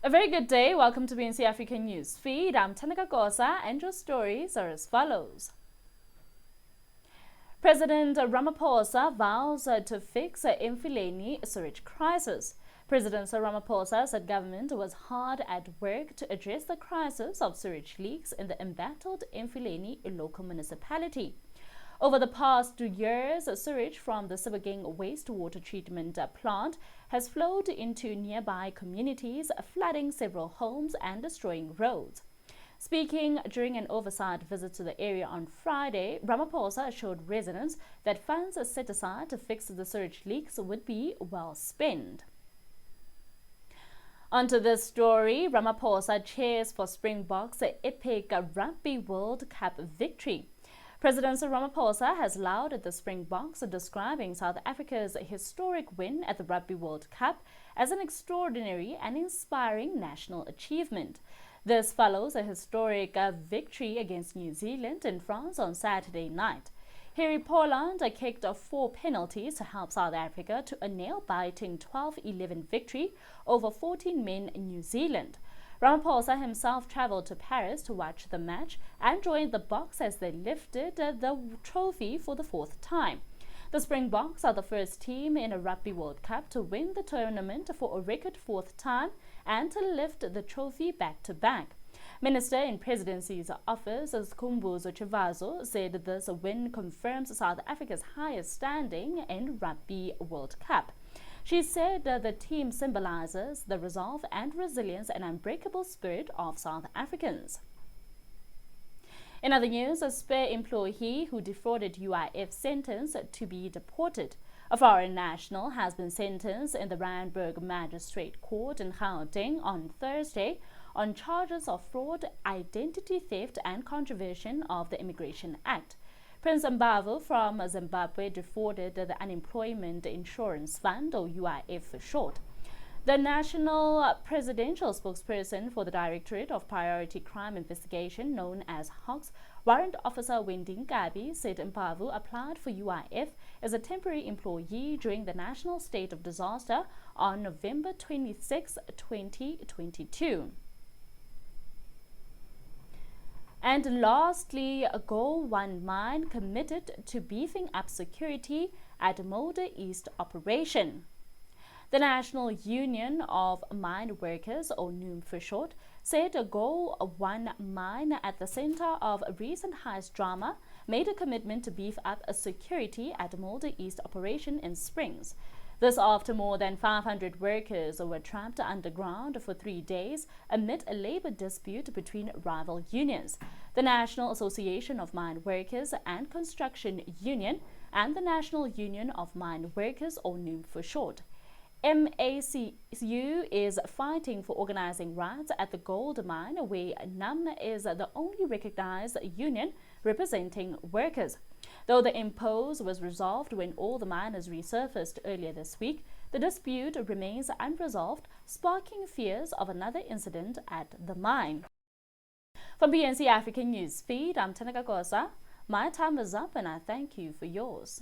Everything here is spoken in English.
A very good day. Welcome to BNC African News Feed. I'm Thandeka Kosa and your stories are as follows. President Ramaphosa vows to fix Emfuleni sewage crisis. President Ramaphosa said government was hard at work to address the crisis of sewage leaks in the embattled Emfuleni local municipality. Over the past 2 years, sewage from the Sebokeng wastewater treatment plant has flowed into nearby communities, flooding several homes and destroying roads. Speaking during an oversight visit to the area on Friday, Ramaphosa assured residents that funds set aside to fix the sewage leaks would be well spent. Onto this story, Ramaphosa cheers for Springboks' epic Rugby World Cup victory. President Ramaphosa has lauded the Springboks, describing South Africa's historic win at the Rugby World Cup as an extraordinary and inspiring national achievement. This follows a historic victory against New Zealand in France on Saturday night. Harry Poland kicked 4 penalties to help South Africa to a nail-biting 12-11 victory over 14 men in New Zealand. Ramaphosa himself travelled to Paris to watch the match and joined the Boks as they lifted the trophy for the 4th time. The Springboks are the first team in a Rugby World Cup to win the tournament for a record 4th time and to lift the trophy back-to-back. Minister in Presidency's office, Khumbuzo Chivazo, said this win confirms South Africa's highest standing in Rugby World Cup. She said the team symbolizes the resolve and resilience and unbreakable spirit of South Africans. In other news, a spare employee who defrauded UIF sentenced to be deported. A foreign national has been sentenced in the Randburg Magistrate Court in Gauteng on Thursday on charges of fraud, identity theft and contravention of the Immigration Act. Prince Mbavo from Zimbabwe defrauded the Unemployment Insurance Fund, or UIF for short. The national presidential spokesperson for the Directorate of Priority Crime Investigation, known as HOCS, Warrant Officer Wendy Nkabi, said Mbavo applied for UIF as a temporary employee during the national state of disaster on November 26, 2022. And lastly, Goal 1 Mine committed to beefing up security at Molde East operation. The National Union of Mine Workers, or NUM for short, said Goal 1 Mine, at the center of recent heist drama, made a commitment to beef up security at Molde East operation in Springs. This after more than 500 workers were trapped underground for 3 days amid a labor dispute between rival unions, the National Association of Mine Workers and Construction Union and the National Union of Mine Workers, or NUM for short. MACU is fighting for organizing rights at the gold mine, where NUM is the only recognized union representing workers. Though the impasse was resolved when all the miners resurfaced earlier this week, the dispute remains unresolved, sparking fears of another incident at the mine. From BNC African News Feed, I'm Thandeka Kosa. My time is up and I thank you for yours.